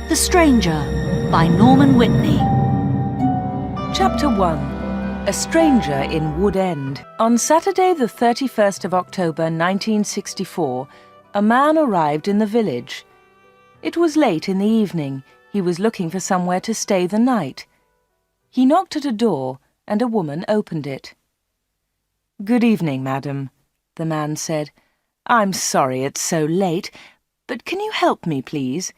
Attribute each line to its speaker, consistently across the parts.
Speaker 1: The Stranger by Norman Whitney.
Speaker 2: Chapter 1. A Stranger in Wood End. On Saturday the 31st of October 1964, a man arrived in the village. It was late in the evening. He was looking for somewhere to stay the night. He knocked at a door, and a woman opened it. "Good evening, madam," the man said. "I'm sorry it's so late, but can you help me, please?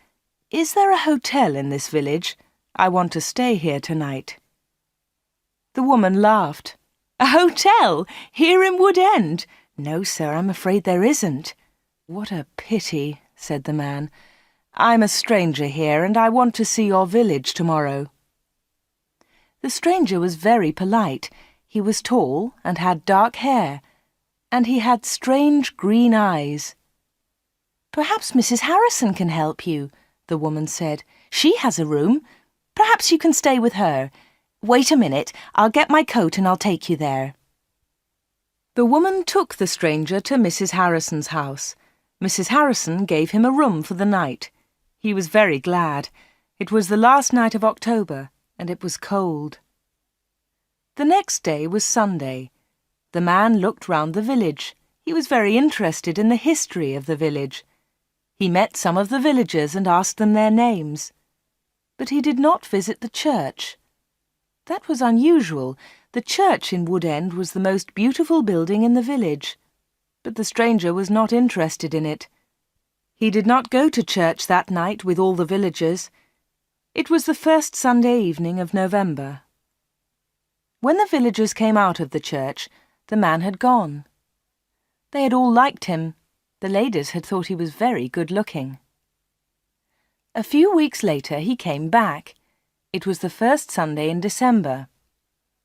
Speaker 2: Is there a hotel in this village? I want to stay here tonight." The woman laughed. "A hotel? Here in Wood End? No, sir, I'm afraid there isn't." "What a pity," said the man. "I'm a stranger here, and I want to see your village tomorrow." The stranger was very polite. He was tall and had dark hair, and he had strange green eyes. "Perhaps Mrs. Harrison can help you," the woman said. "She has a room. Perhaps you can stay with her. Wait a minute, I'll get my coat and I'll take you there." The woman took the stranger to Mrs. Harrison's house. Mrs. Harrison gave him a room for the night. He was very glad. It was the last night of October, and it was cold. The next day was Sunday. The man looked round the village. He was very interested in the history of the village. He met some of the villagers and asked them their names. But he did not visit the church. That was unusual. The church in Wood End was the most beautiful building in the village. But the stranger was not interested in it. He did not go to church that night with all the villagers. It was the first Sunday evening of November. When the villagers came out of the church, the man had gone. They had all liked him. The ladies had thought he was very good-looking. A few weeks later he came back. It was the first Sunday in December.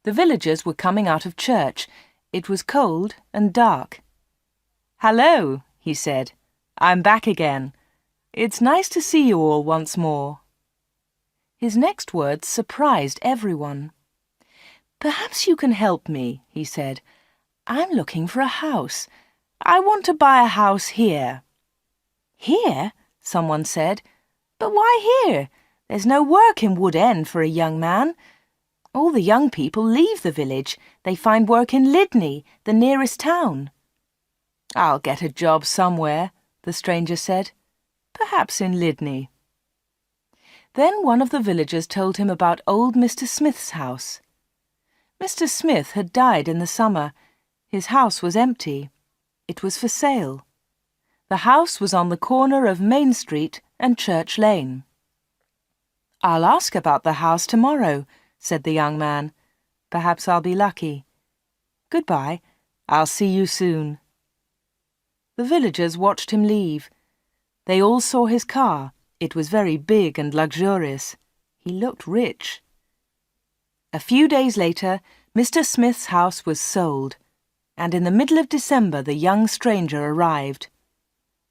Speaker 2: The villagers were coming out of church. It was cold and dark. "Hello," he said. "I'm back again. It's nice to see you all once more." His next words surprised everyone. "Perhaps you can help me," he said. "I'm looking for a house. I want to buy a house here." "Here?" someone said. "But why here? There's no work in Wood End for a young man. All the young people leave the village. They find work in Lydney, the nearest town." "I'll get a job somewhere," the stranger said. "Perhaps in Lydney." Then one of the villagers told him about old Mr. Smith's house. Mr. Smith had died in the summer. His house was empty. It was for sale. The house was on the corner of Main Street and Church Lane. "I'll ask about the house tomorrow," said the young man. "Perhaps I'll be lucky. Goodbye. I'll see you soon." The villagers watched him leave. They all saw his car. It was very big and luxurious. He looked rich. A few days later, Mr. Smith's house was sold, and in the middle of December the young stranger arrived.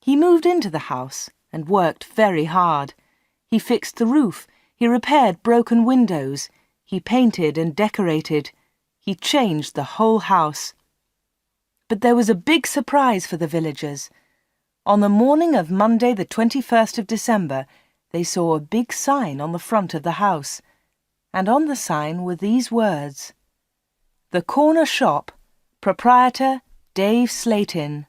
Speaker 2: He moved into the house and worked very hard. He fixed the roof. He repaired broken windows. He painted and decorated. He changed the whole house. But there was a big surprise for the villagers. On the morning of Monday the 21st of December, they saw a big sign on the front of the house, and on the sign were these words: "The Corner Shop, Proprietor Dave Slatin."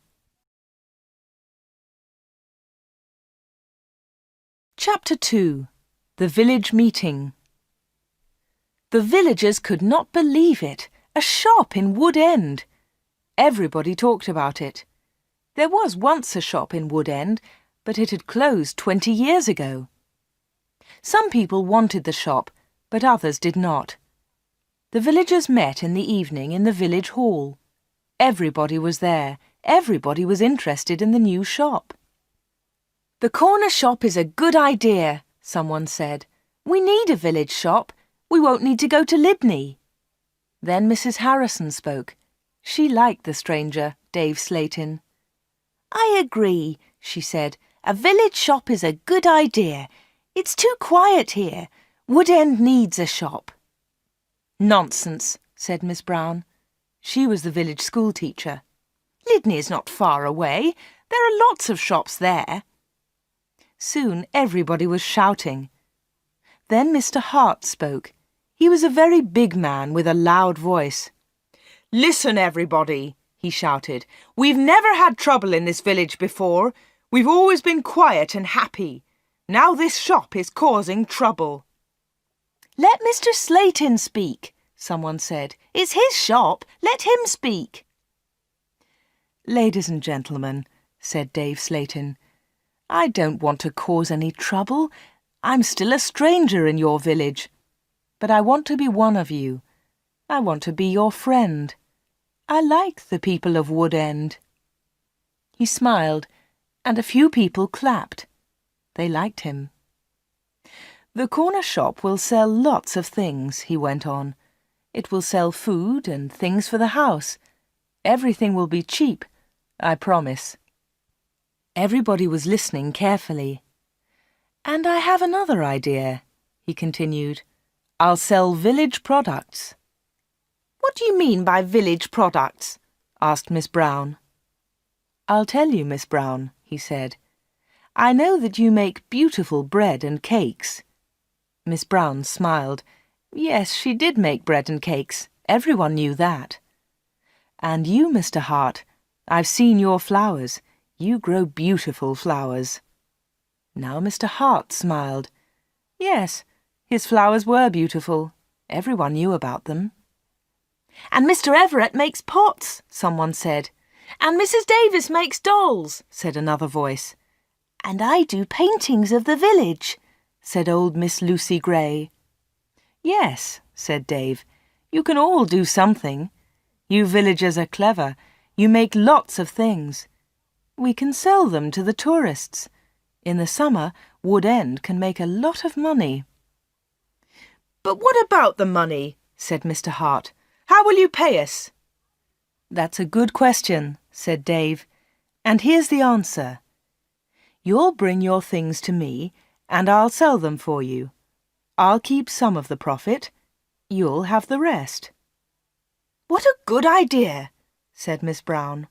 Speaker 2: Chapter 2. The Village Meeting. The villagers could not believe it. A shop in Wood End. Everybody talked about it. There was once a shop in Wood End, but it had closed 20 years ago. Some people wanted the shop, but others did not. The villagers met in the evening in the village hall. Everybody was there. Everybody was interested in the new shop. "The corner shop is a good idea," someone said. "We need a village shop. We won't need to go to Lydney." Then Mrs. Harrison spoke. She liked the stranger, Dave Slatin. "I agree," she said. "A village shop is a good idea. It's too quiet here. Wood End needs a shop." "Nonsense," said Miss Brown. She was the village school teacher. "Lydney is not far away. There are lots of shops there." Soon everybody was shouting. Then Mr. Hart spoke. He was a very big man with a loud voice. "Listen, everybody," he shouted. "We've never had trouble in this village before. We've always been quiet and happy. Now this shop is causing trouble." "Let Mr. Slayton speak," someone said. "It's his shop. Let him speak." "Ladies and gentlemen," said Dave Slayton, "I don't want to cause any trouble. I'm still a stranger in your village. But I want to be one of you. I want to be your friend. I like the people of Wood End." He smiled, and a few people clapped. They liked him. "The corner shop will sell lots of things," he went on. "It will sell food and things for the house. Everything will be cheap, I promise." Everybody was listening carefully. "And I have another idea," he continued. "I'll sell village products." "What do you mean by village products?" asked Miss Brown. "I'll tell you, Miss Brown," he said. "I know that you make beautiful bread and cakes." Miss Brown smiled. Yes, she did make bread and cakes. Everyone knew that. "And you, Mr. Hart, I've seen your flowers. You grow beautiful flowers." Now Mr. Hart smiled. Yes, his flowers were beautiful. Everyone knew about them. "And Mr. Everett makes pots," someone said. "And Mrs. Davis makes dolls," said another voice. "And I do paintings of the village," said old Miss Lucy Gray. "Yes," said Dave, "you can all do something. You villagers are clever. You make lots of things. We can sell them to the tourists. In the summer, Wood End can make a lot of money." "But what about the money?" said Mr. Hart. "How will you pay us?" "That's a good question," said Dave. "And here's the answer. You'll bring your things to me, and I'll sell them for you. I'll keep some of the profit. You'll have the rest." "What a good idea," said Miss Brown.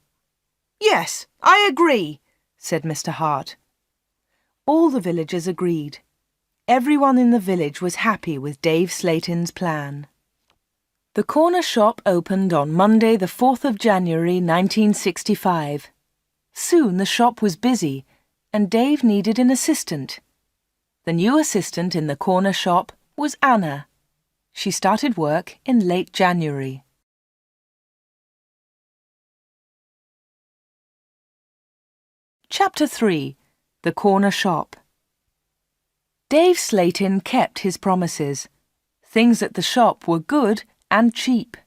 Speaker 2: "Yes, I agree," said Mr. Hart. All the villagers agreed. Everyone in the village was happy with Dave Slayton's plan. The corner shop opened on Monday the 4th of January 1965. Soon the shop was busy, and Dave needed an assistant. The new assistant in the corner shop was Anna. She started work in late January. Chapter 3. The Corner Shop. Dave Slayton kept his promises. Things at the shop were good and cheap.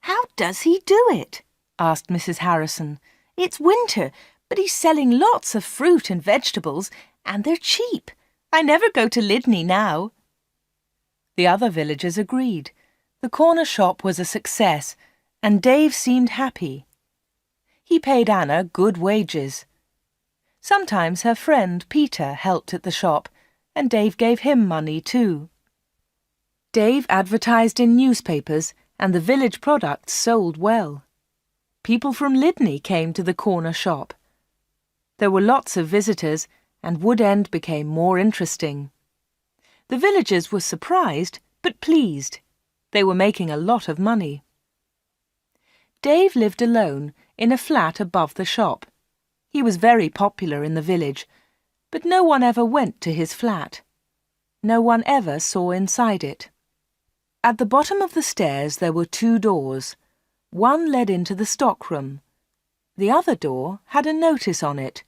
Speaker 2: "How does he do it?" asked Mrs. Harrison. "It's winter, but he's selling lots of fruit and vegetables, and they're cheap. I never go to Lydney now." The other villagers agreed. The corner shop was a success, and Dave seemed happy. He paid Anna good wages. Sometimes her friend Peter helped at the shop, and Dave gave him money too. Dave advertised in newspapers, and the village products sold well. People from Lydney came to the corner shop. There were lots of visitors, and Wood End became more interesting. The villagers were surprised, but pleased. They were making a lot of money. Dave lived alone in a flat above the shop. He was very popular in the village, but no one ever went to his flat. No one ever saw inside it. At the bottom of the stairs there were 2 doors. One led into the stockroom. The other door had a notice on it.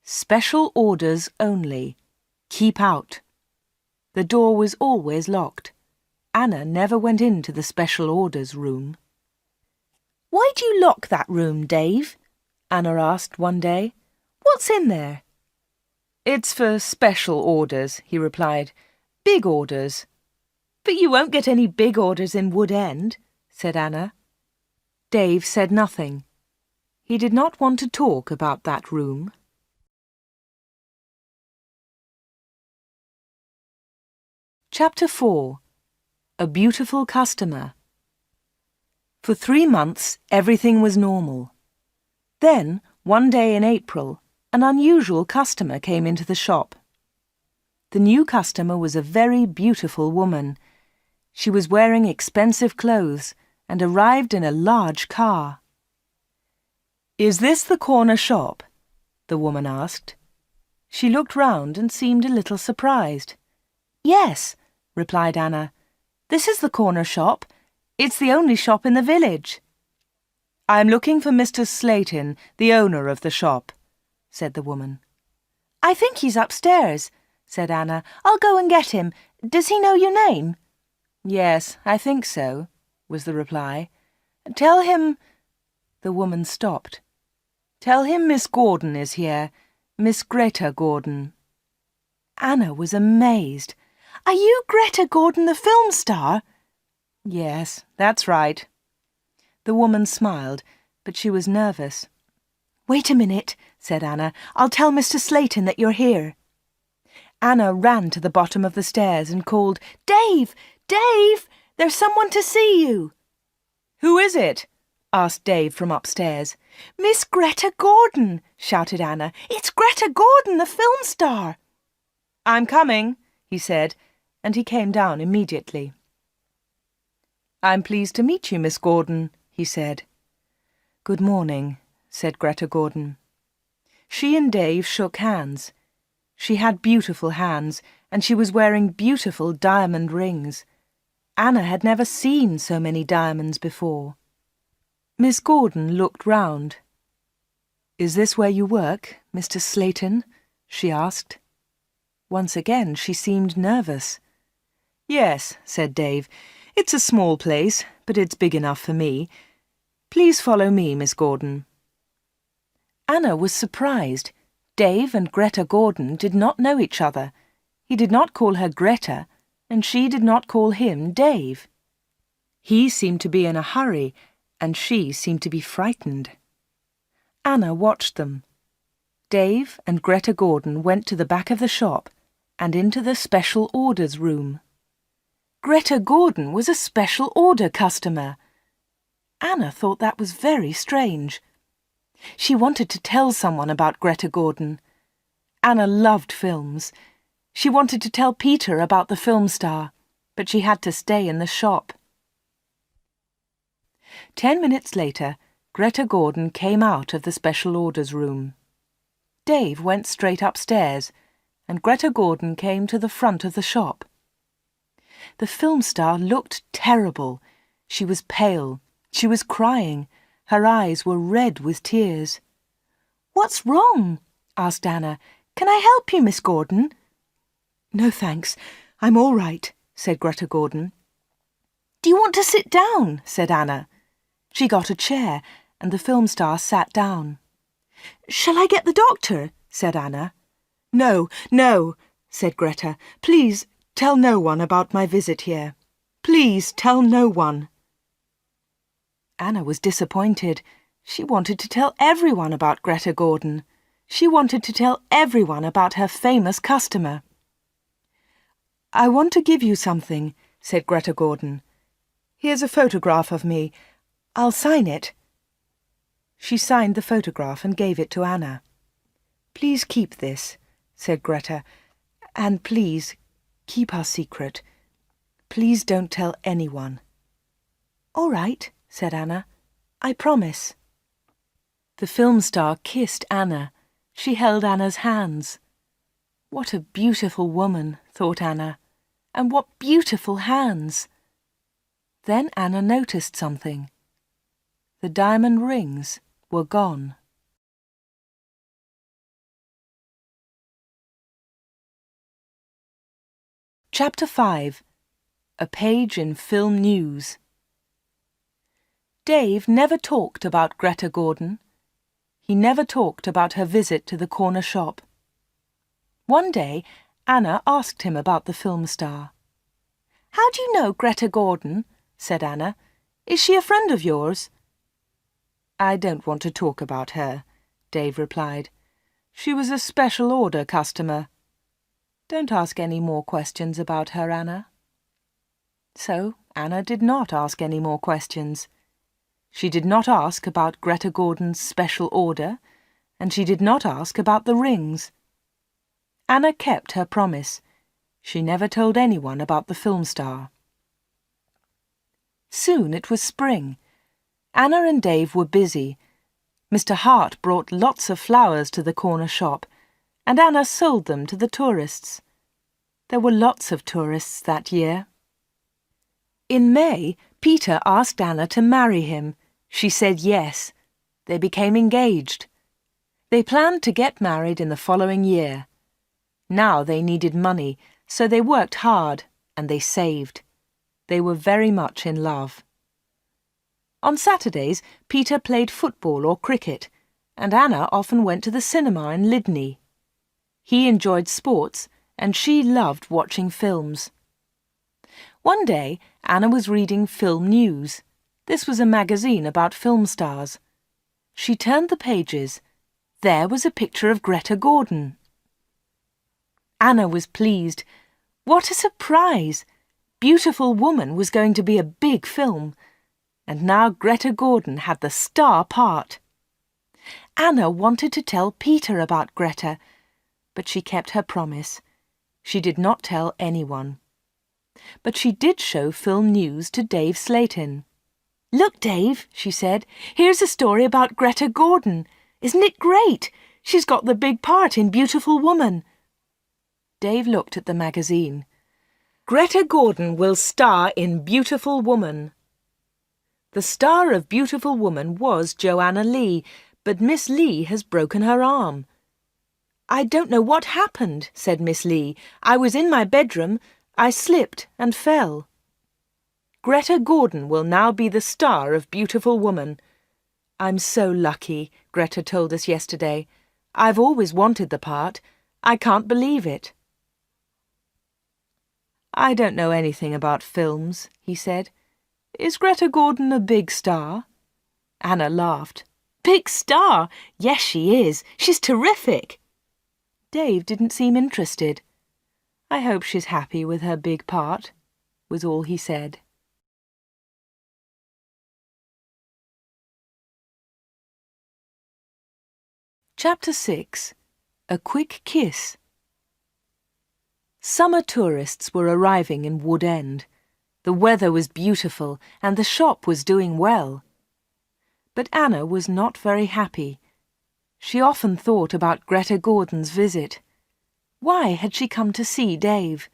Speaker 2: "Special orders only. Keep out." The door was always locked. Anna never went into the special orders room. "Why do you lock that room, Dave?" Anna asked one day. "What's in there?" "It's for special orders," he replied. "Big orders." "But you won't get any big orders in Wood End," said Anna. Dave said nothing. He did not want to talk about that room. Chapter 4. A Beautiful Customer. For 3 months, everything was normal. Then, one day in April, an unusual customer came into the shop. The new customer was a very beautiful woman. She was wearing expensive clothes and arrived in a large car. "Is this the corner shop?" the woman asked. She looked round and seemed a little surprised. "Yes," replied Anna. "This is the corner shop. It's the only shop in the village." "I'm looking for Mr. Slayton, the owner of the shop," said the woman. "I think he's upstairs," said Anna. "I'll go and get him. Does he know your name?" "Yes, I think so," was the reply. "Tell him—" The woman stopped. "Tell him Miss Gordon is here, Miss Greta Gordon." Anna was amazed. "Are you Greta Gordon, the film star?" "Yes, that's right." The woman smiled, but she was nervous. "Wait a minute," said Anna. "I'll tell Mr. Slayton that you're here." Anna ran to the bottom of the stairs and called, "Dave! Dave! There's someone to see you!" "Who is it?" asked Dave from upstairs. "Miss Greta Gordon!" shouted Anna. "It's Greta Gordon, the film star!" "I'm coming," he said, and he came down immediately. "I'm pleased to meet you, Miss Gordon," he said. "Good morning," said Greta Gordon. She and Dave shook hands. She had beautiful hands, and she was wearing beautiful diamond rings. Anna had never seen so many diamonds before. Miss Gordon looked round. "Is this where you work, Mr. Slayton?" she asked. Once again she seemed nervous. "Yes," said Dave. "It's a small place, but it's big enough for me. Please follow me, Miss Gordon." Anna was surprised. Dave and Greta Gordon did not know each other. He did not call her Greta, and she did not call him Dave. He seemed to be in a hurry, and she seemed to be frightened. Anna watched them. Dave and Greta Gordon went to the back of the shop and into the special orders room. Greta Gordon was a special order customer. Anna thought that was very strange. She wanted to tell someone about Greta Gordon. Anna loved films. She wanted to tell Peter about the film star, but she had to stay in the shop. 10 minutes later, Greta Gordon came out of the special orders room. Dave went straight upstairs, and Greta Gordon came to the front of the shop. The film star looked terrible. She was pale. She was crying. Her eyes were red with tears. "What's wrong?" asked Anna. "Can I help you, Miss Gordon?" "No, thanks. I'm all right," said Greta Gordon. "Do you want to sit down?" said Anna. She got a chair, and the film star sat down. "Shall I get the doctor?" said Anna. "No, no," said Greta. "Please tell no one about my visit here. Please tell no one." Anna was disappointed. She wanted to tell everyone about Greta Gordon. She wanted to tell everyone about her famous customer. "I want to give you something," said Greta Gordon. "Here's a photograph of me. I'll sign it." She signed the photograph and gave it to Anna. "Please keep this," said Greta, "and please keep our secret. Please don't tell anyone." "All right," said Anna. "I promise." The film star kissed Anna. She held Anna's hands. What a beautiful woman, thought Anna, and what beautiful hands. Then Anna noticed something. The diamond rings were gone. Chapter 5. A Page in Film News. Dave never talked about Greta Gordon. He never talked about her visit to the corner shop. One day, Anna asked him about the film star. "How do you know Greta Gordon?" said Anna. "Is she a friend of yours?" "I don't want to talk about her," Dave replied. "She was a special order customer. Don't ask any more questions about her, Anna." So Anna did not ask any more questions. She did not ask about Greta Gordon's special order, and she did not ask about the rings. Anna kept her promise. She never told anyone about the film star. Soon it was spring. Anna and Dave were busy. Mr. Hart brought lots of flowers to the corner shop, and Anna sold them to the tourists. There were lots of tourists that year. In May, Peter asked Anna to marry him. She said yes. They became engaged. They planned to get married in the following year. Now they needed money, so they worked hard and they saved. They were very much in love. On Saturdays, Peter played football or cricket, and Anna often went to the cinema in Lydney. He enjoyed sports, and she loved watching films. One day, Anna was reading Film News. This was a magazine about film stars. She turned the pages. There was a picture of Greta Gordon. Anna was pleased. What a surprise! Beautiful Woman was going to be a big film, and now Greta Gordon had the star part. Anna wanted to tell Peter about Greta, but she kept her promise. She did not tell anyone. But she did show Film News to Dave Slayton. "Look, Dave," she said, "here's a story about Greta Gordon. Isn't it great? She's got the big part in Beautiful Woman." Dave looked at the magazine. "Greta Gordon will star in Beautiful Woman." The star of Beautiful Woman was Joanna Lee, but Miss Lee has broken her arm. "I don't know what happened," said Miss Lee. "I was in my bedroom. I slipped and fell." Greta Gordon will now be the star of Beautiful Woman. "I'm so lucky," Greta told us yesterday. "I've always wanted the part. I can't believe it." "I don't know anything about films," he said. "Is Greta Gordon a big star?" Anna laughed. "Big star? Yes, she is. She's terrific." Dave didn't seem interested. "I hope she's happy with her big part," was all he said. Chapter 6. A Quick Kiss. Summer tourists were arriving in Wood End. The weather was beautiful and the shop was doing well. But Anna was not very happy. She often thought about Greta Gordon's visit. Why had she come to see Dave?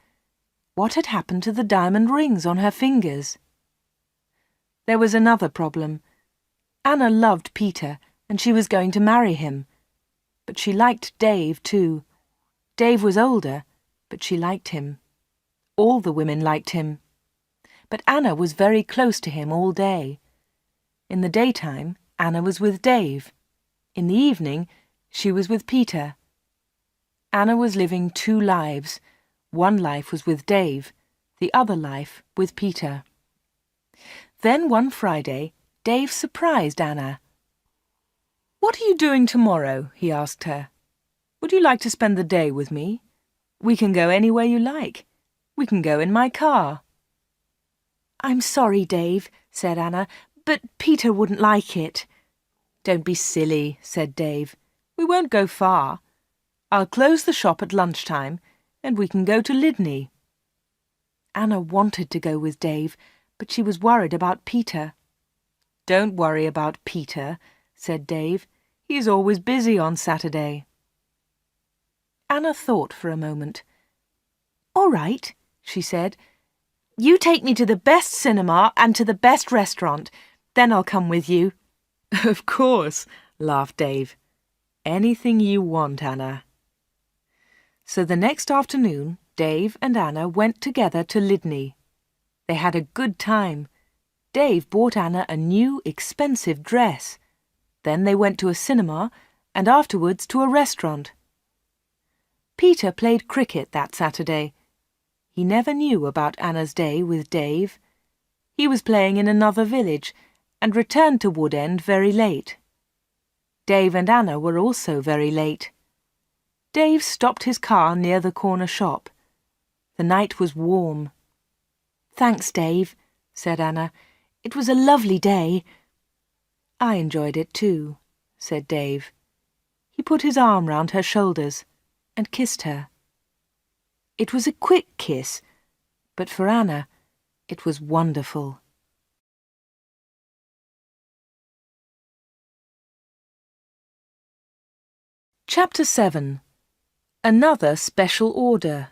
Speaker 2: What had happened to the diamond rings on her fingers? There was another problem. Anna loved Peter and she was going to marry him. But she liked Dave too. Dave was older, but she liked him. All the women liked him. But Anna was very close to him all day. In the daytime, Anna was with Dave. In the evening, she was with Peter. Anna was living two lives. One life was with Dave, the other life with Peter. Then one Friday, Dave surprised Anna. "What are you doing tomorrow?" he asked her. "Would you like to spend the day with me? We can go anywhere you like. We can go in my car." "I'm sorry, Dave," said Anna, "but Peter wouldn't like it." "Don't be silly," said Dave. "We won't go far. I'll close the shop at lunchtime, and we can go to Lydney." Anna wanted to go with Dave, but she was worried about Peter. "Don't worry about Peter," said Dave. "He's always busy on Saturday." Anna thought for a moment. "All right," she said. "You take me to the best cinema and to the best restaurant. Then I'll come with you." "Of course," laughed Dave. "Anything you want, Anna." So the next afternoon, Dave and Anna went together to Lydney. They had a good time. Dave bought Anna a new, expensive dress. Then they went to a cinema and afterwards to a restaurant. Peter played cricket that Saturday. He never knew about Anna's day with Dave. He was playing in another village and returned to Wood End very late. Dave and Anna were also very late. Dave stopped his car near the corner shop. The night was warm. "Thanks, Dave," said Anna. "It was a lovely day." "I enjoyed it too," said Dave. He put his arm round her shoulders and kissed her. It was a quick kiss, but for Anna, it was wonderful. Chapter 7. Another Special Order.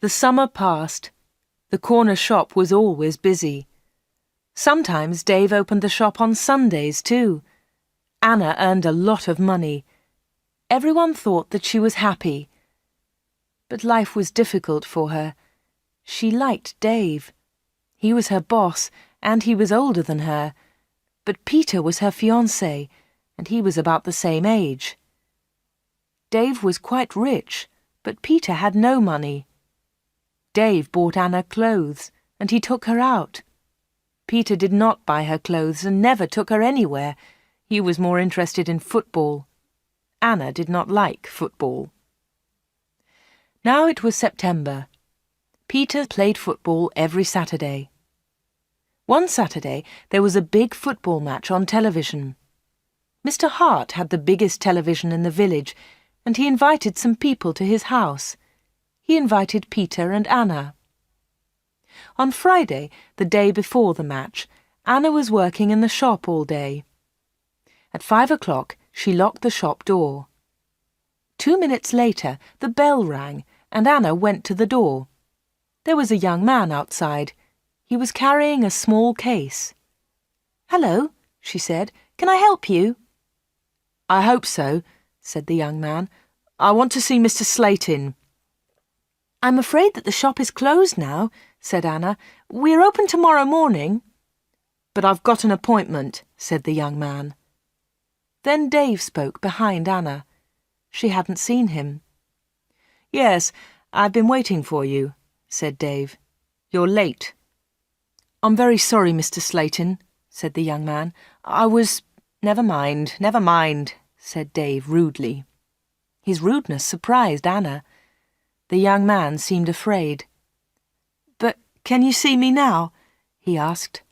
Speaker 2: The summer passed. The corner shop was always busy. Sometimes Dave opened the shop on Sundays too. Anna earned a lot of money. Everyone thought that she was happy. But life was difficult for her. She liked Dave. He was her boss, and he was older than her. But Peter was her fiancé, and he was about the same age. Dave was quite rich, but Peter had no money. Dave bought Anna clothes, and he took her out. Peter did not buy her clothes and never took her anywhere. He was more interested in football. Anna did not like football. Now it was September. Peter played football every Saturday. One Saturday there was a big football match on television. Mr. Hart had the biggest television in the village, and he invited some people to his house. He invited Peter and Anna. On Friday, the day before the match, Anna was working in the shop all day. At 5 o'clock, she locked the shop door. 2 minutes later, the bell rang, and Anna went to the door. There was a young man outside. He was carrying a small case. "Hello," she said. "Can I help you?" "I hope so," said the young man. "I want to see Mr. Slayton." "I'm afraid that the shop is closed now," said Anna. "We're open tomorrow morning." "But I've got an appointment," said the young man. Then Dave spoke behind Anna. She hadn't seen him. "Yes, I've been waiting for you," said Dave. "You're late." "I'm very sorry, Mr. Slayton," said the young man. Never mind, said Dave rudely. His rudeness surprised Anna. The young man seemed afraid. "But can you see me now?" he asked.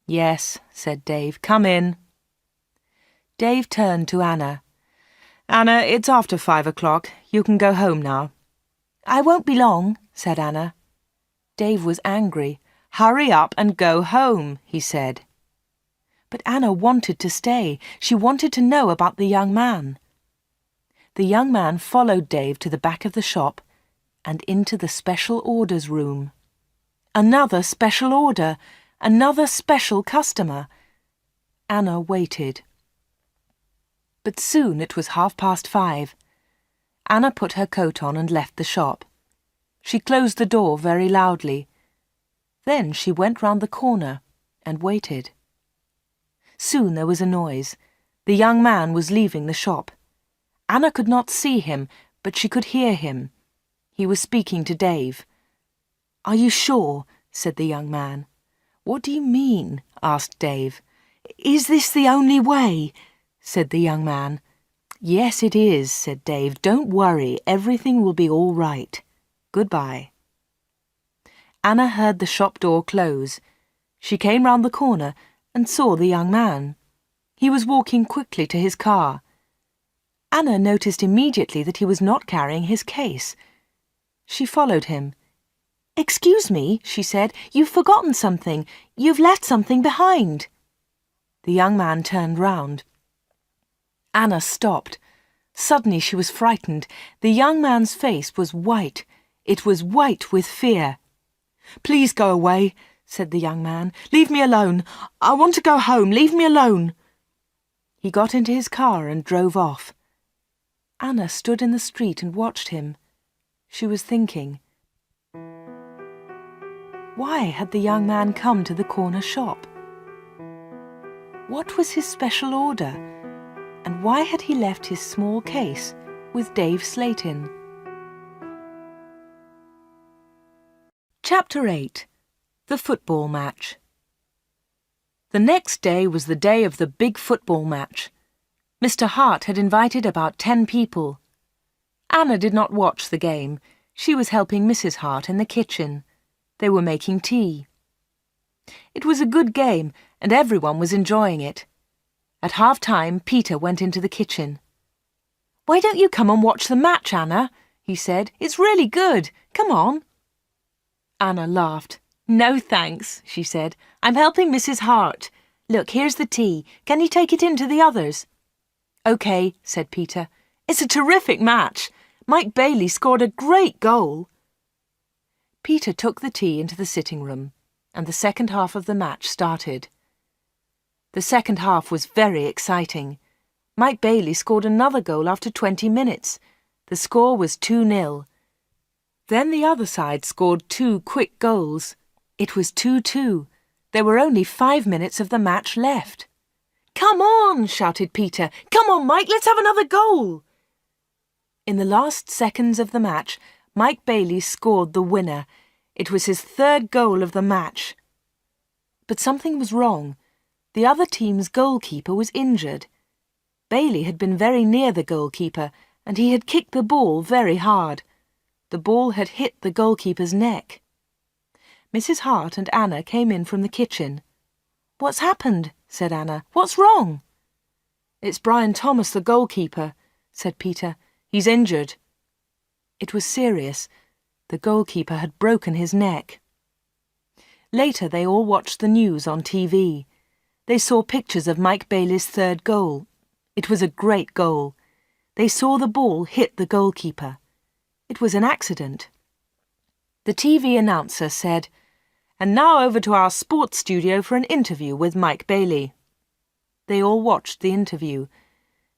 Speaker 2: "Yes," said Dave. "Come in." Dave turned to Anna. "Anna, it's after 5 o'clock. You can go home now." "I won't be long," said Anna. Dave was angry. "Hurry up and go home," he said. But Anna wanted to stay. She wanted to know about the young man. The young man followed Dave to the back of the shop and into the special orders room. Another special order, another special customer. Anna waited. But soon it was 5:30. Anna put her coat on and left the shop. She closed the door very loudly. Then she went round the corner and waited. Soon there was a noise. The young man was leaving the shop. Anna could not see him, but she could hear him. He was speaking to Dave. "Are you sure?" said the young man. "What do you mean?" asked Dave. "Is this the only way?" said the young man. "Yes, it is," said Dave. "Don't worry, everything will be all right. Goodbye." Anna heard the shop door close. She came round the corner and saw the young man. He was walking quickly to his car. Anna noticed immediately that he was not carrying his case. She followed him. "Excuse me," she said, "you've forgotten something. You've left something behind." The young man turned round. Anna stopped. Suddenly she was frightened. The young man's face was white. It was white with fear. "Please go away," said the young man. "Leave me alone. I want to go home. Leave me alone." He got into his car and drove off. Anna stood in the street and watched him. She was thinking. Why had the young man come to the corner shop? What was his special order? And why had he left his small case with Dave Slayton? Chapter 8. The Football Match. The next day was the day of the big football match. Mr. Hart had invited about 10 people. Anna did not watch the game. She was helping Mrs. Hart in the kitchen. They were making tea. It was a good game, and everyone was enjoying it. At half-time, Peter went into the kitchen. "Why don't you come and watch the match, Anna?" he said. It's really good. Come on. Anna laughed. No, thanks, she said. I'm helping Mrs. Hart. Look, here's the tea. Can you take it in to the others? OK, said Peter. It's a terrific match. Mike Bailey scored a great goal. Peter took the tea into the sitting room, and the second half of the match started. The second half was very exciting. Mike Bailey scored another goal after 20 minutes. The score was 2-0. Then the other side scored 2 quick goals. It was 2-2. There were only 5 minutes of the match left. Come on, shouted Peter. Come on, Mike, let's have another goal. In the last seconds of the match, Mike Bailey scored the winner. It was his 3rd goal of the match. But something was wrong. The other team's goalkeeper was injured. Bailey had been very near the goalkeeper, and he had kicked the ball very hard. The ball had hit the goalkeeper's neck. Mrs. Hart and Anna came in from the kitchen. What's happened? Said Anna. What's wrong? It's Brian Thomas, the goalkeeper, said Peter. He's injured. It was serious. The goalkeeper had broken his neck. Later they all watched the news on TV. They saw pictures of Mike Bailey's 3rd goal. It was a great goal. They saw the ball hit the goalkeeper. It was an accident. The TV announcer said, "And now over to our sports studio for an interview with Mike Bailey." They all watched the interview.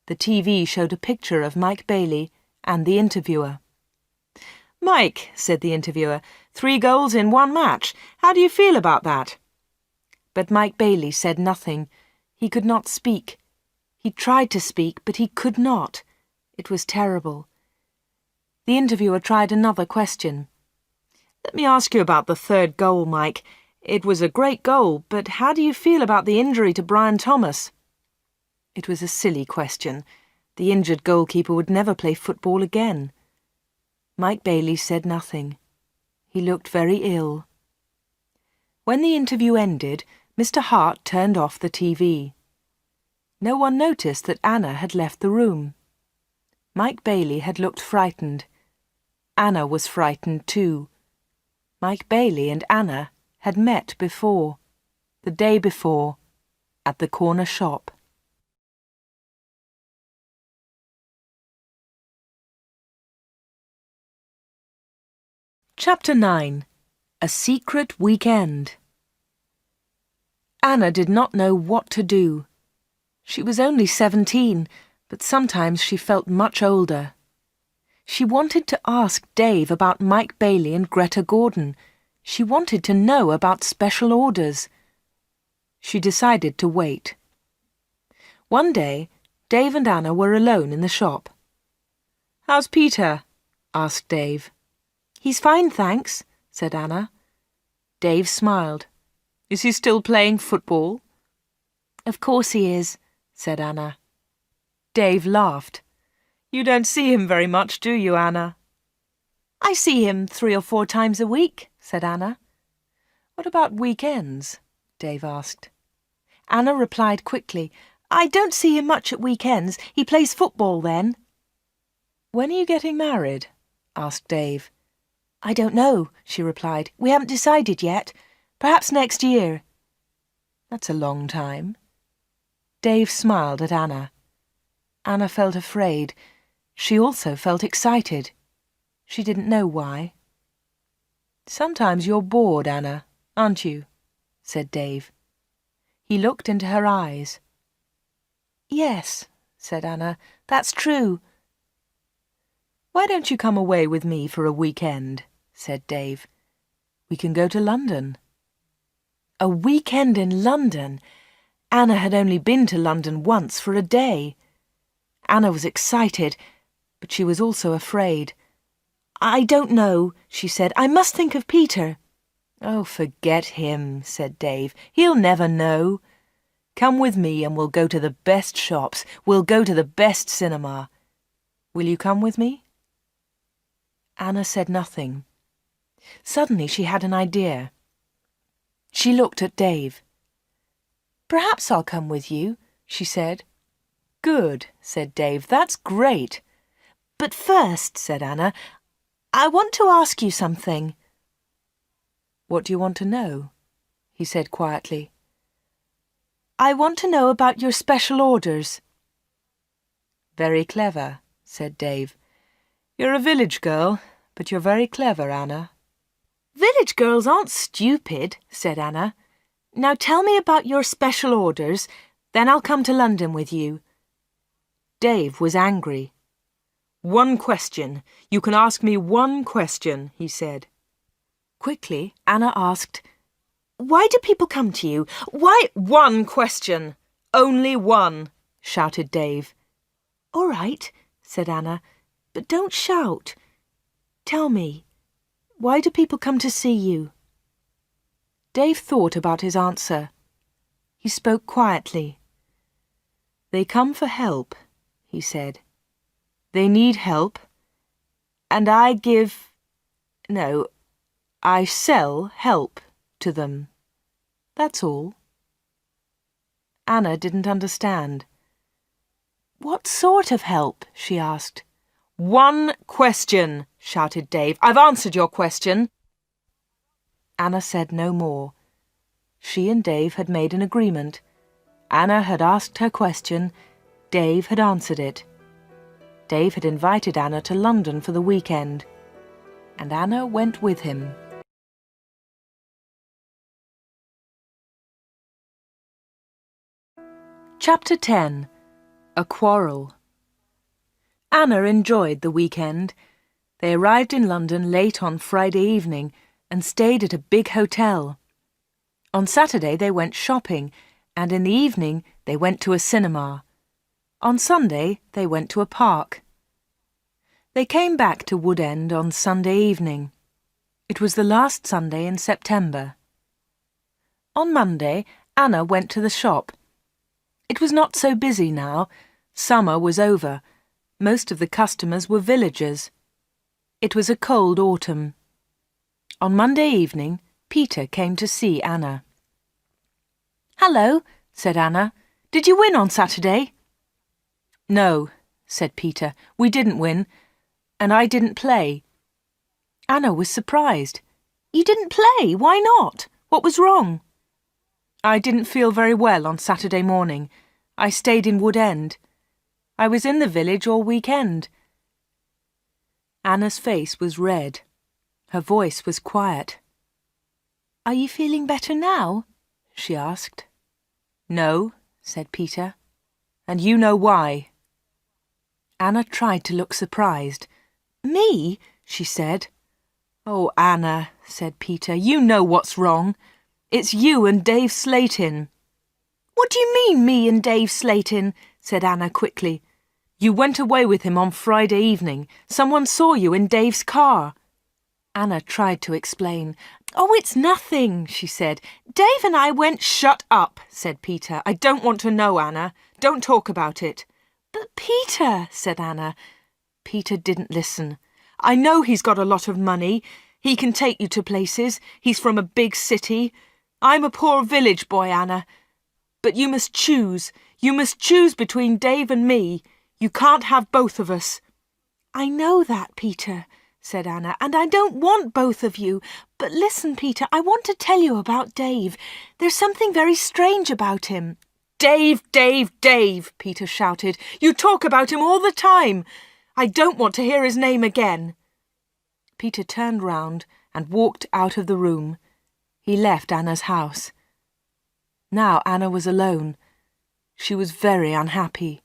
Speaker 2: The TV showed a picture of Mike Bailey and the interviewer. "Mike," said the interviewer, 3 goals in 1 match. How do you feel about that?" But Mike Bailey said nothing. He could not speak. He tried to speak, but he could not. It was terrible. The interviewer tried another question. "Let me ask you about the 3rd goal, Mike. It was a great goal, but how do you feel about the injury to Brian Thomas?" It was a silly question. The injured goalkeeper would never play football again. Mike Bailey said nothing. He looked very ill. When the interview ended, Mr. Hart turned off the TV. No one noticed that Anna had left the room. Mike Bailey had looked frightened. Anna was frightened too. Mike Bailey and Anna had met before, the day before, at the corner shop. Chapter 9. A Secret Weekend. Anna did not know what to do. She was only 17, but sometimes she felt much older. She wanted to ask Dave about Mike Bailey and Greta Gordon. She wanted to know about special orders. She decided to wait. One day, Dave and Anna were alone in the shop. "How's Peter?" asked Dave. "He's fine, thanks," said Anna. Dave smiled. "Is he still playing football?" "Of course he is," said Anna. Dave laughed. "You don't see him very much, do you, Anna?" "I see him 3 or 4 times a week," said Anna. "What about weekends?" Dave asked. Anna replied quickly, "I don't see him much at weekends. He plays football then." "When are you getting married?" asked Dave. "I don't know," she replied. "We haven't decided yet. Perhaps next year." "That's a long time." Dave smiled at Anna. Anna felt afraid. She also felt excited. She didn't know why. "Sometimes you're bored, Anna, aren't you?" said Dave. He looked into her eyes. "Yes," said Anna, "that's true." "Why don't you come away with me for a weekend?" said Dave. "We can go to London." A weekend in London! Anna had only been to London once for a day. Anna was excited, but she was also afraid. "I don't know," she said. "I must think of Peter." "Oh, forget him," said Dave. "He'll never know. Come with me and we'll go to the best shops. We'll go to the best cinema. Will you come with me?" Anna said nothing. Suddenly she had an idea. She looked at Dave. "Perhaps I'll come with you," she said. "Good," said Dave. "That's great." "But first," said Anna, I want to ask you something." "What do you want to know?" he said quietly. "I want to know about your special orders." "Very clever," said Dave. "You're a village girl, but you're very clever, Anna." "Village girls aren't stupid," said Anna. "Now tell me about your special orders, then I'll come to London with you." Dave was angry. "One question. You can ask me one question," he said. Quickly, Anna asked, "Why do people come to you? Why—" "One question! Only one!" shouted Dave. "All right," said Anna, "but don't shout. Tell me, why do people come to see you?" Dave thought about his answer. He spoke quietly. "They come for help," he said. "They need help, and I sell help to them. That's all." Anna didn't understand. "What sort of help?" she asked. "One question," shouted Dave. "I've answered your question." Anna said no more. She and Dave had made an agreement. Anna had asked her question. Dave had answered it. Dave had invited Anna to London for the weekend, and Anna went with him. Chapter 10. A Quarrel. Anna enjoyed the weekend. They arrived in London late on Friday evening and stayed at a big hotel. On Saturday they went shopping, and in the evening they went to a cinema. On Sunday they went to a park. They came back to Wood End on Sunday evening. It was the last Sunday in September. On Monday, Anna went to the shop. It was not so busy now. Summer was over. Most of the customers were villagers. It was a cold autumn. On Monday evening, Peter came to see Anna. "Hello," said Anna. "Did you win on Saturday?" "No," said Peter. "We didn't win, and I didn't play." Anna was surprised. "You didn't play? Why not? What was wrong?" "I didn't feel very well on Saturday morning. I stayed in Wood End. I was in the village all weekend." Anna's face was red. Her voice was quiet. "Are you feeling better now?" she asked. "No," said Peter, "and you know why." Anna tried to look surprised. "Me?" she said. "Oh, Anna," said Peter, "you know what's wrong. It's you and Dave Slatin." "What do you mean, me and Dave Slatin?" said Anna quickly. "You went away with him on Friday evening. Someone saw you in Dave's car." Anna tried to explain. "Oh, it's nothing," she said. "Dave and I went—" "Shut up," said Peter. "I don't want to know, Anna. Don't talk about it." "But Peter," said Anna. Peter didn't listen. "I know he's got a lot of money. He can take you to places. He's from a big city. I'm a poor village boy, Anna. But you must choose. You must choose between Dave and me. You can't have both of us." "I know that, Peter," said Anna, "and I don't want both of you. But listen, Peter, I want to tell you about Dave. There's something very strange about him." "Dave, Dave, Dave," Peter shouted. "You talk about him all the time. I don't want to hear his name again." Peter turned round and walked out of the room. He left Anna's house. Now Anna was alone. She was very unhappy.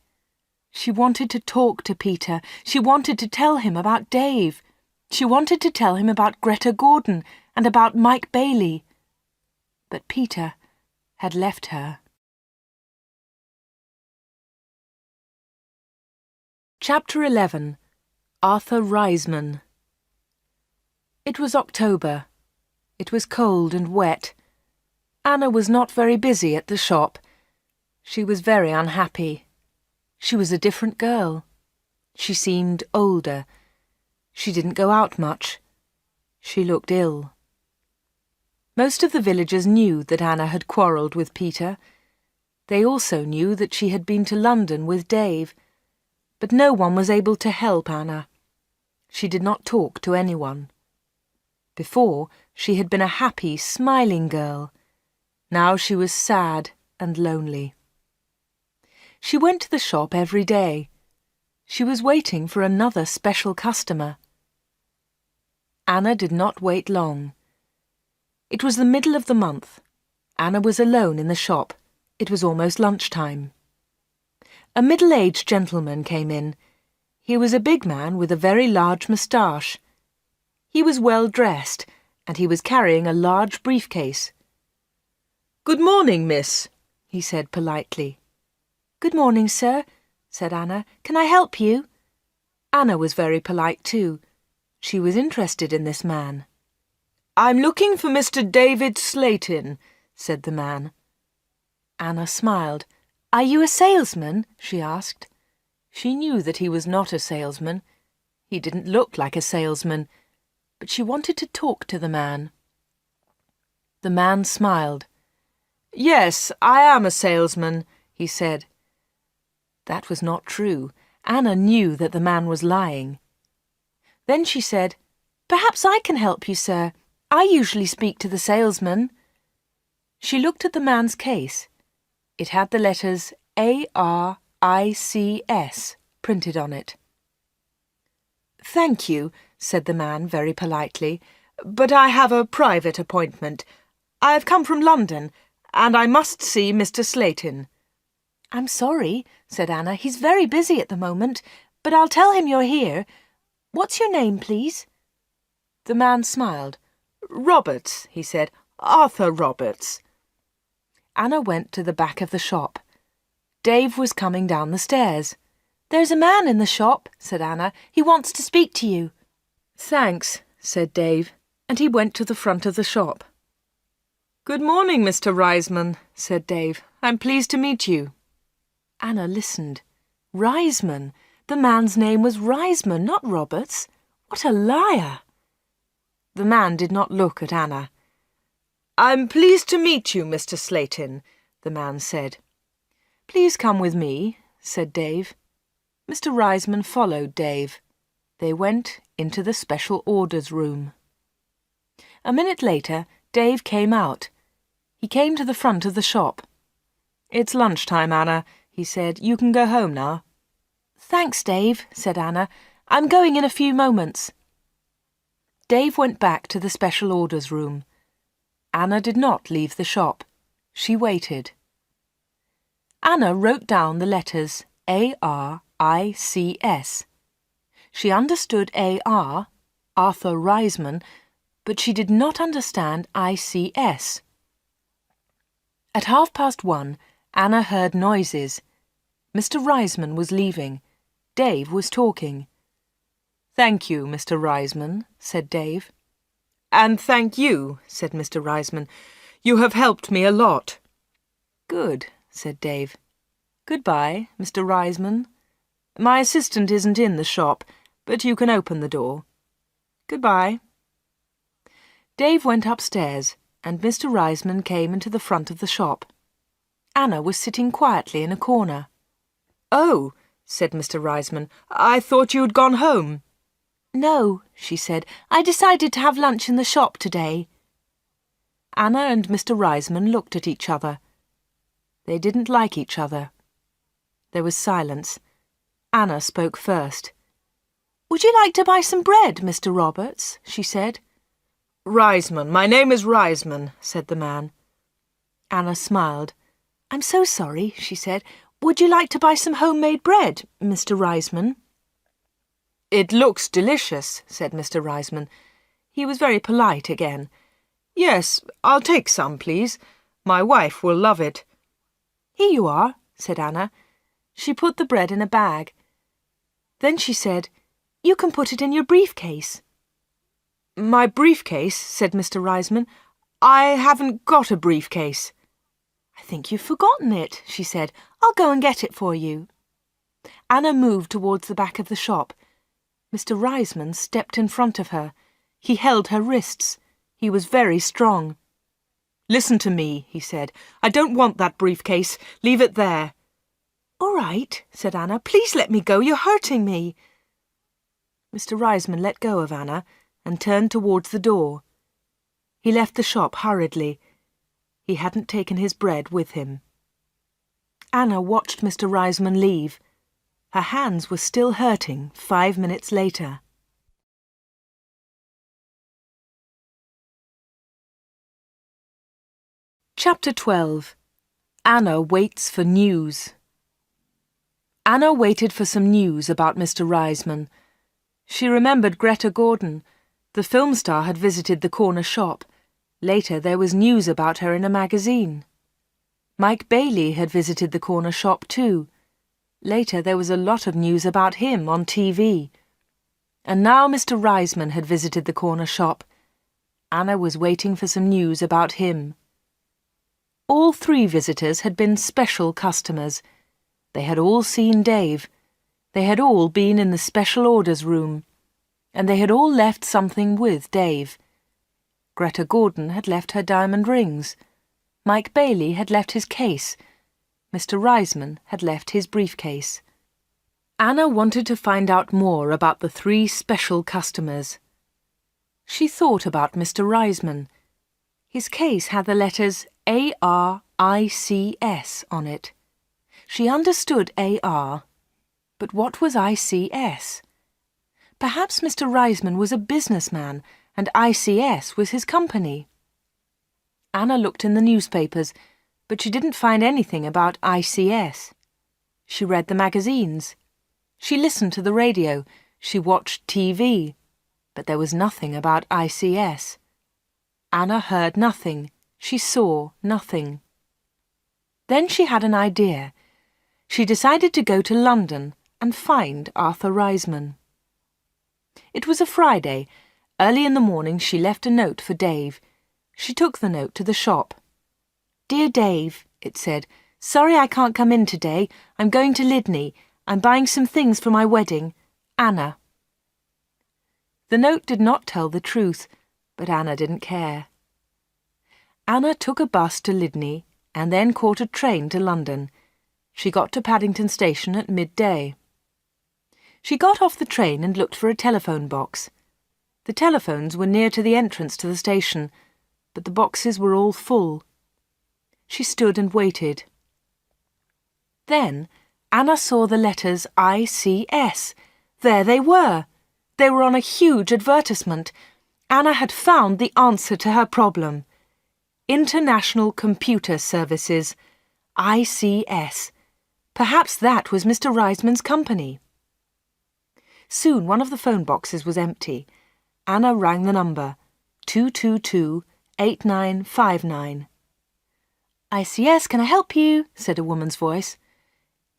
Speaker 2: She wanted to talk to Peter. She wanted to tell him about Dave. She wanted to tell him about Greta Gordon and about Mike Bailey. But Peter had left her. Chapter 11. Arthur Riseman. It was October. It was cold and wet. Anna was not very busy at the shop. She was very unhappy. She was a different girl. She seemed older. She didn't go out much. She looked ill. Most of the villagers knew that Anna had quarrelled with Peter. They also knew that she had been to London with Dave. But no one was able to help Anna. She did not talk to anyone. Before, she had been a happy, smiling girl. Now she was sad and lonely. She went to the shop every day. She was waiting for another special customer. Anna did not wait long. It was the middle of the month. Anna was alone in the shop. It was almost lunchtime. A middle-aged gentleman came in. He was a big man with a very large moustache. He was well dressed, and he was carrying a large briefcase. "Good morning, miss," he said politely. "Good morning, sir," said Anna. "Can I help you?" Anna was very polite too. She was interested in this man. "I'm looking for Mr. David Slayton," said the man. Anna smiled. "Are you a salesman?" she asked. She knew that he was not a salesman. He didn't look like a salesman, but she wanted to talk to the man. The man smiled. "Yes, I am a salesman," he said. That was not true. Anna knew that the man was lying. Then she said, "Perhaps I can help you, sir. I usually speak to the salesman." She looked at the man's case. It had the letters ARICS printed on it. "Thank you," said the man very politely, "but I have a private appointment. I have come from London, and I must see Mr. Slayton." "I'm sorry," said Anna. "He's very busy at the moment, but I'll tell him you're here. What's your name, please?" The man smiled. "Roberts," he said. "Arthur Roberts." Anna went to the back of the shop. Dave was coming down the stairs. "There's a man in the shop," said Anna. "He wants to speak to you." "Thanks," said Dave, and he went to the front of the shop. "Good morning, Mr. Reisman," said Dave. "I'm pleased to meet you." Anna listened. Reisman! The man's name was Reisman, not Roberts. What a liar! The man did not look at Anna. "I'm pleased to meet you, Mr. Slayton," the man said. "Please come with me," said Dave. Mr. Reisman followed Dave. They went into the special orders room. A minute later, Dave came out. He came to the front of the shop. "It's lunchtime, Anna," he said. "You can go home now." "Thanks, Dave," said Anna. "I'm going in a few moments." Dave went back to the special orders room. Anna did not leave the shop. She waited. Anna wrote down the letters ARICS. She understood AR, Arthur Reisman, but she did not understand ICS. At 1:30, Anna heard noises. Mr. Reisman was leaving. Dave was talking. "Thank you, Mr. Reisman," said Dave. "And thank you," said Mr. Reisman. "You have helped me a lot." "Good," said Dave. "Goodbye, Mr. Reisman. My assistant isn't in the shop, but you can open the door. Goodbye." Dave went upstairs, and Mr. Reisman came into the front of the shop. Anna was sitting quietly in a corner. "Oh," said Mr. Reisman, "I thought you had gone home." "No," she said. "I decided to have lunch in the shop today." Anna and Mr. Reisman looked at each other. They didn't like each other. There was silence. Anna spoke first. "Would you like to buy some bread, Mr. Roberts?" she said. "Reisman, my name is Reisman," said the man. Anna smiled. "I'm so sorry," she said. "Would you like to buy some homemade bread, Mr. Reisman?" "It looks delicious," said Mr. Reisman. He was very polite again. "Yes, I'll take some, please. My wife will love it." "Here you are," said Anna. She put the bread in a bag. Then she said, "You can put it in your briefcase." "My briefcase?" said Mr. Reisman. "I haven't got a briefcase." "I think you've forgotten it," she said. "I'll go and get it for you." Anna moved towards the back of the shop. Mr. Reisman stepped in front of her. He held her wrists. He was very strong. "Listen to me," he said. "I don't want that briefcase. Leave it there." "All right," said Anna. "Please let me go. You're hurting me." Mr. Reisman let go of Anna and turned towards the door. He left the shop hurriedly. He hadn't taken his bread with him. Anna watched Mr. Reisman leave. Her hands were still hurting 5 minutes later. Chapter 12. Anna waits for news. Anna waited for some news about Mr. Reisman. She remembered Greta Gordon. The film star had visited the corner shop. Later there was news about her in a magazine. Mike Bailey had visited the corner shop too. Later there was a lot of news about him on TV. And now Mr. Reisman had visited the corner shop. Anna was waiting for some news about him. All 3 visitors had been special customers. They had all seen Dave. They had all been in the special orders room. And they had all left something with Dave. Greta Gordon had left her diamond rings. Mike Bailey had left his case. Mr. Reisman had left his briefcase. Anna wanted to find out more about the 3 special customers. She thought about Mr. Reisman. His case had the letters ARICS on it. She understood AR, but what was ICS? Perhaps Mr. Reisman was a businessman and ICS was his company. Anna looked in the newspapers, but she didn't find anything about ICS. She read the magazines. She listened to the radio. She watched TV. But there was nothing about ICS. Anna heard nothing. She saw nothing. Then she had an idea. She decided to go to London and find Arthur Reisman. It was a Friday. Early in the morning she left a note for Dave. She took the note to the shop. "Dear Dave," it said, "sorry I can't come in today. I'm going to Lydney. I'm buying some things for my wedding. Anna." The note did not tell the truth, but Anna didn't care. Anna took a bus to Lydney and then caught a train to London. She got to Paddington Station at midday. She got off the train and looked for a telephone box. The telephones were near to the entrance to the station, but the boxes were all full. She stood and waited. Then Anna saw the letters ICS. There they were. They were on a huge advertisement. Anna had found the answer to her problem. International Computer Services, ICS. Perhaps that was Mr. Reisman's company. Soon one of the phone boxes was empty. Anna rang the number, 222-8959. "ICS, can I help you?" said a woman's voice.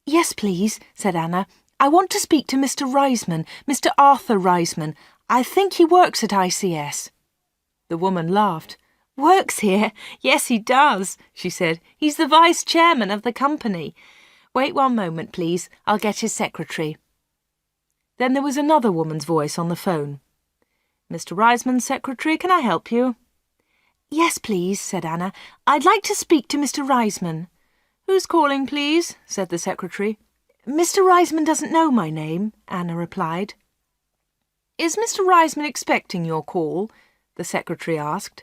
Speaker 2: "Yes, please," said Anna. "I want to speak to Mr. Reisman, Mr. Arthur Reisman. I think he works at ICS." The woman laughed. "Works here? Yes, he does," she said. "He's the vice chairman of the company. Wait one moment, please. I'll get his secretary." Then there was another woman's voice on the phone. "Mr. Reisman's secretary, can I help you?" "Yes, please," said Anna. "I'd like to speak to Mr. Reisman." "Who's calling, please?" said the secretary. "Mr. Reisman doesn't know my name," Anna replied. "Is Mr. Reisman expecting your call?" the secretary asked.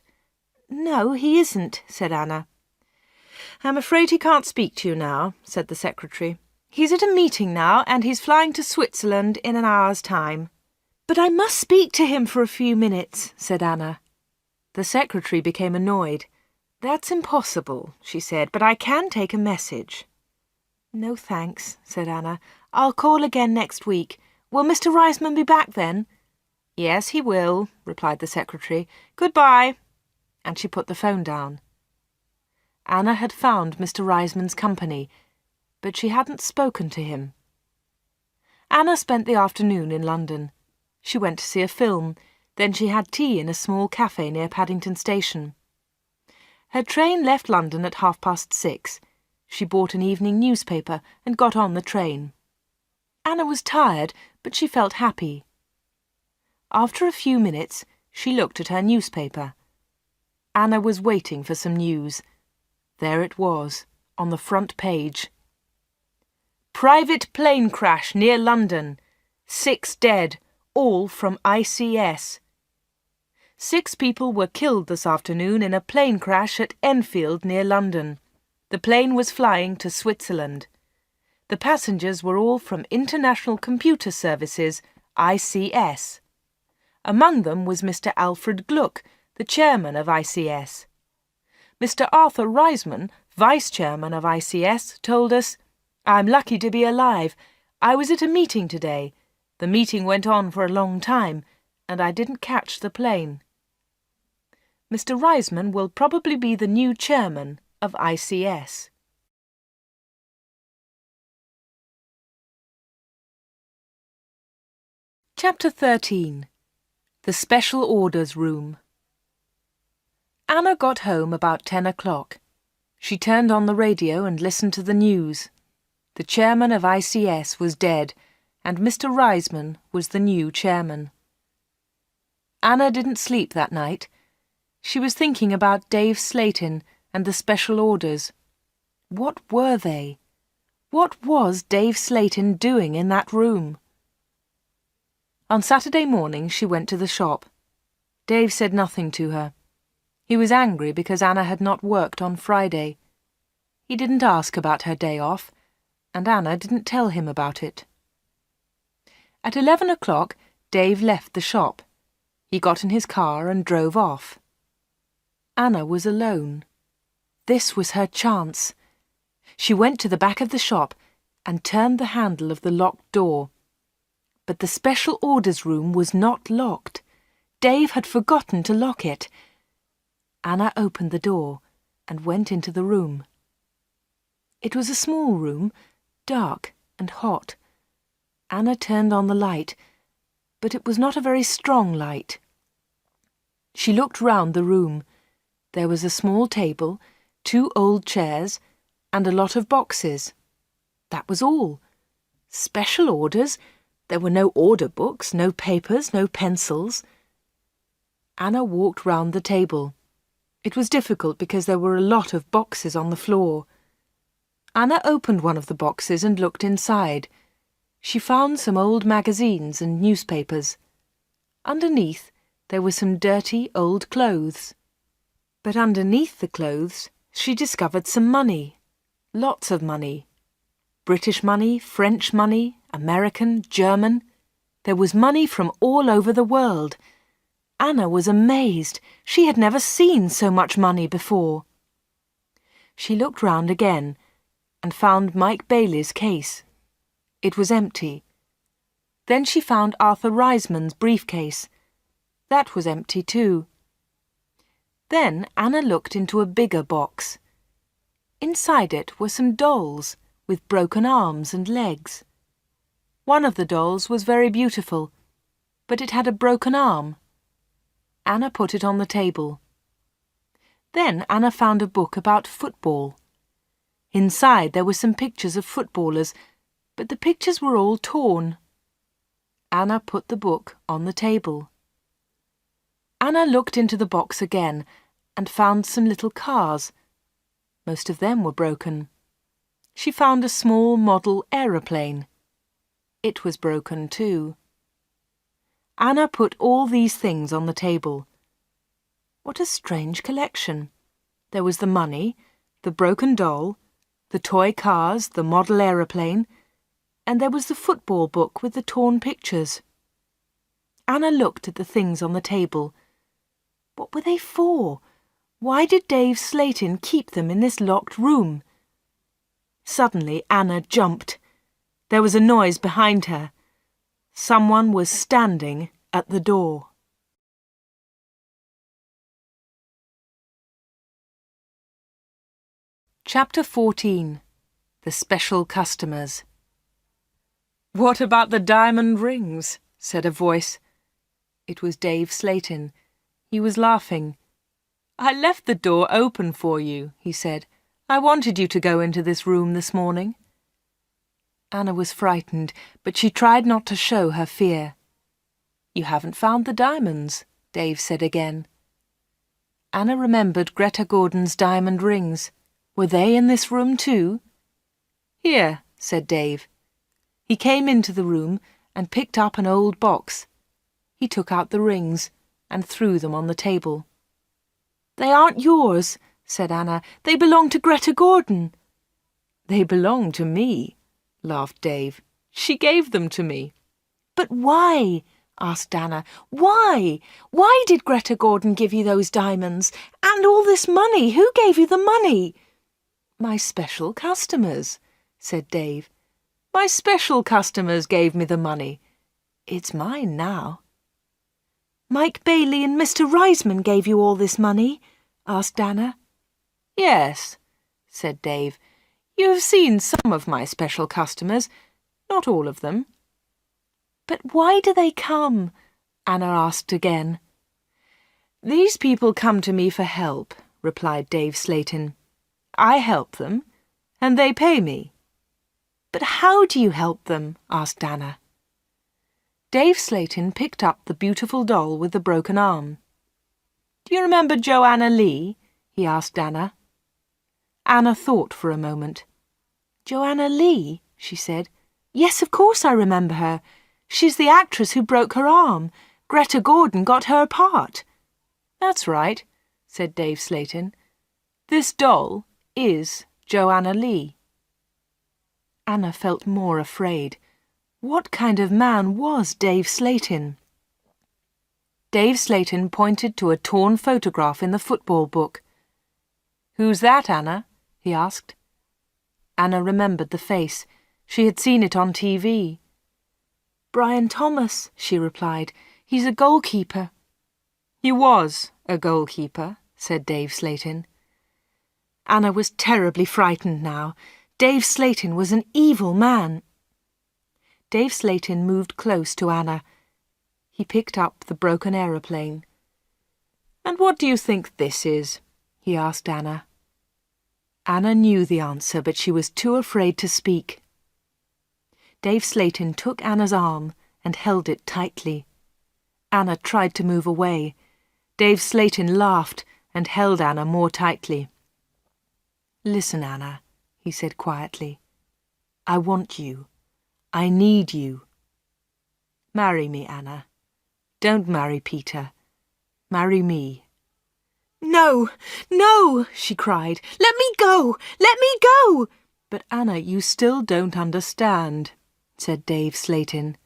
Speaker 2: "No, he isn't," said Anna. "I'm afraid he can't speak to you now," said the secretary. "He's at a meeting now, and he's flying to Switzerland in an hour's time." "But I must speak to him for a few minutes," said Anna. The secretary became annoyed. "That's impossible," she said, "but I can take a message." "No thanks," said Anna. "I'll call again next week. Will Mr. Reisman be back then?" "Yes, he will," replied the secretary. "Goodbye." And she put the phone down. Anna had found Mr. Reisman's company, but she hadn't spoken to him. Anna spent the afternoon in London. She went to see a film, then she had tea in a small cafe near Paddington Station. Her train left London at 6:30. She bought an evening newspaper and got on the train. Anna was tired, but she felt happy. After a few minutes, she looked at her newspaper. Anna was waiting for some news. There it was, on the front page. "Private plane crash near London. 6 dead, all from ICS. 6 people were killed this afternoon in a plane crash at Enfield near London. The plane was flying to Switzerland. The passengers were all from International Computer Services, ICS. Among them was Mr. Alfred Gluck, the chairman of ICS. Mr. Arthur Reisman, vice-chairman of ICS, told us, "I'm lucky to be alive. I was at a meeting today. The meeting went on for a long time, and I didn't catch the plane." Mr. Reisman will probably be the new chairman of ICS. Chapter 13. The Special Orders Room. Anna got home about 10 o'clock. She turned on the radio and listened to the news. The chairman of ICS was dead, and Mr. Reisman was the new chairman. Anna didn't sleep that night. She was thinking about Dave Slayton and the special orders. What were they? What was Dave Slayton doing in that room? On Saturday morning she went to the shop. Dave said nothing to her. He was angry because Anna had not worked on Friday. He didn't ask about her day off, and Anna didn't tell him about it. At 11 o'clock, Dave left the shop. He got in his car and drove off. Anna was alone. This was her chance. She went to the back of the shop and turned the handle of the locked door. But the special orders room was not locked. Dave had forgotten to lock it. Anna opened the door and went into the room. It was a small room, dark and hot. Anna turned on the light, but it was not a very strong light. She looked round the room. There was a small table, 2 old chairs, and a lot of boxes. That was all. Special orders? There were no order books, no papers, no pencils. Anna walked round the table. It was difficult because there were a lot of boxes on the floor. Anna opened one of the boxes and looked inside. She found some old magazines and newspapers. Underneath, there were some dirty old clothes. But underneath the clothes, she discovered some money. Lots of money. British money, French money, American, German. There was money from all over the world. Anna was amazed. She had never seen so much money before. She looked round again and found Mike Bailey's case. It was empty. Then she found Arthur Reisman's briefcase. That was empty too. Then Anna looked into a bigger box. Inside it were some dolls with broken arms and legs. One of the dolls was very beautiful, but it had a broken arm. Anna put it on the table. Then Anna found a book about football. Inside there were some pictures of footballers, but the pictures were all torn. Anna put the book on the table. Anna looked into the box again and found some little cars. Most of them were broken. She found a small model aeroplane. It was broken too. Anna put all these things on the table. What a strange collection. There was the money, the broken doll, the toy cars, the model aeroplane, and there was the football book with the torn pictures. Anna looked at the things on the table. What were they for? Why did Dave Slayton keep them in this locked room? Suddenly Anna jumped. There was a noise behind her. Someone was standing at the door. Chapter 14. The Special Customers. "What about the diamond rings?" said a voice. It was Dave Slayton. He was laughing. "I left the door open for you," he said. "I wanted you to go into this room this morning." Anna was frightened, but she tried not to show her fear. "You haven't found the diamonds," Dave said again. Anna remembered Greta Gordon's diamond rings. Were they in this room too? "Here," said Dave. He came into the room and picked up an old box. He took out the rings and threw them on the table. "They aren't yours," said Anna. "They belong to Greta Gordon." "They belong to me," laughed Dave. "She gave them to me." "But why?" asked Anna. "Why? Why did Greta Gordon give you those diamonds? And all this money? Who gave you the money?" "My special customers," said Dave. "My special customers gave me the money. It's mine now." "Mike Bailey and Mr. Reisman gave you all this money?" asked Anna. "Yes," said Dave. "You have seen some of my special customers, not all of them." "But why do they come?" Anna asked again. "These people come to me for help," replied Dave Slayton. "I help them, and they pay me." "But how do you help them?" asked Anna. Dave Slayton picked up the beautiful doll with the broken arm. "Do you remember Joanna Lee?" he asked Anna. Anna thought for a moment. "Joanna Lee?" she said. "Yes, of course I remember her. She's the actress who broke her arm. Greta Gordon got her part." "That's right," said Dave Slayton. "This doll is Joanna Lee." Anna felt more afraid. What kind of man was Dave Slayton? Dave Slayton pointed to a torn photograph in the football book. "Who's that, Anna?" he asked. Anna remembered the face. She had seen it on TV. "Brian Thomas," she replied. "He's a goalkeeper." "He was a goalkeeper," said Dave Slayton. Anna was terribly frightened now. Dave Slayton was an evil man. Dave Slayton moved close to Anna. He picked up the broken aeroplane. "And what do you think this is?" he asked Anna. Anna knew the answer, but she was too afraid to speak. Dave Slayton took Anna's arm and held it tightly. Anna tried to move away. Dave Slayton laughed and held Anna more tightly. "Listen, Anna," he said quietly. "I want you. I need you. Marry me, Anna. Don't marry Peter. Marry me." "No, no," she cried. "Let me go! Let me go!" "But Anna, you still don't understand," said Dave Slayton.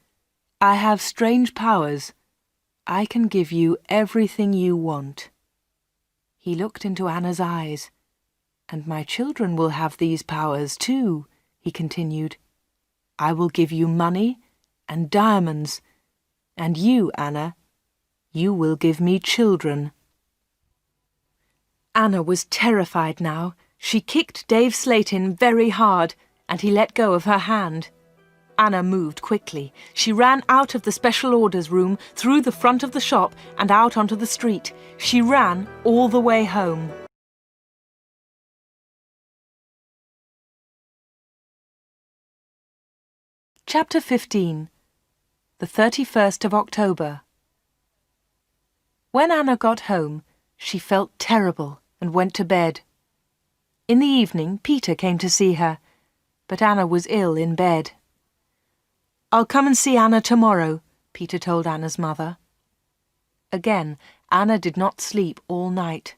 Speaker 2: "I have strange powers. I can give you everything you want." He looked into Anna's eyes. "And my children will have these powers too," he continued. "I will give you money and diamonds, and you, Anna, you will give me children." Anna was terrified now. She kicked Dave Slayton very hard, and he let go of her hand. Anna moved quickly. She ran out of the special orders room, through the front of the shop, and out onto the street. She ran all the way home. Chapter 15. The 31st of October. When Anna got home, she felt terrible and went to bed. In the evening, Peter came to see her, but Anna was ill in bed. "I'll come and see Anna tomorrow," Peter told Anna's mother. Again, Anna did not sleep all night.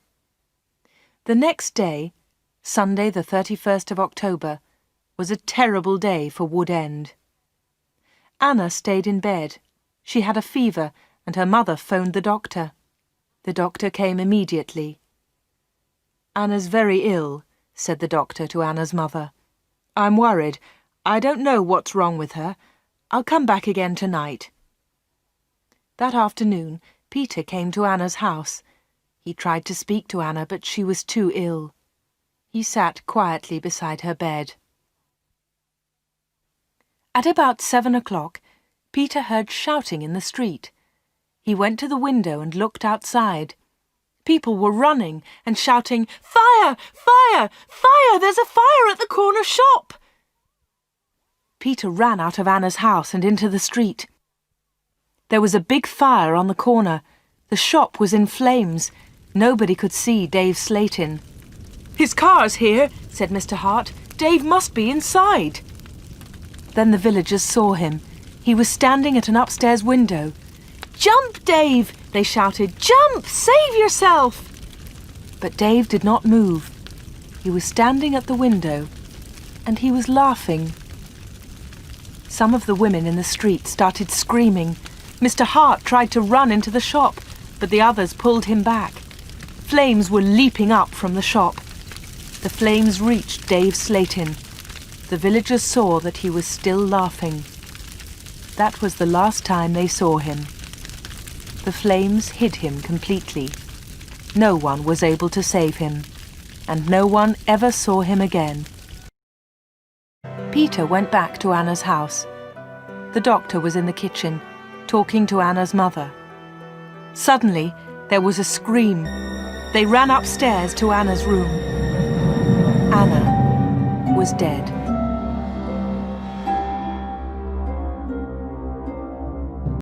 Speaker 2: The next day, Sunday the 31st of October, was a terrible day for Wood End. Anna stayed in bed. She had a fever, and her mother phoned the doctor. The doctor came immediately. "Anna's very ill," said the doctor to Anna's mother. "I'm worried. I don't know what's wrong with her. I'll come back again tonight." That afternoon, Peter came to Anna's house. He tried to speak to Anna, but she was too ill. He sat quietly beside her bed. At about 7 o'clock, Peter heard shouting in the street. He went to the window and looked outside. People were running and shouting, "Fire! Fire! Fire! There's a fire at the corner shop!" Peter ran out of Anna's house and into the street. There was a big fire on the corner. The shop was in flames. Nobody could see Dave Slayton. "His car's here," said Mr. Hart. "Dave must be inside." Then the villagers saw him. He was standing at an upstairs window. "Jump, Dave!" they shouted. "Jump! Save yourself!" But Dave did not move. He was standing at the window, and he was laughing. Some of the women in the street started screaming. Mr. Hart tried to run into the shop, but the others pulled him back. Flames were leaping up from the shop. The flames reached Dave Slayton. The villagers saw that he was still laughing. That was the last time they saw him. The flames hid him completely. No one was able to save him, and no one ever saw him again. Peter went back to Anna's house. The doctor was in the kitchen, talking to Anna's mother. Suddenly, there was a scream. They ran upstairs to Anna's room. Anna was dead.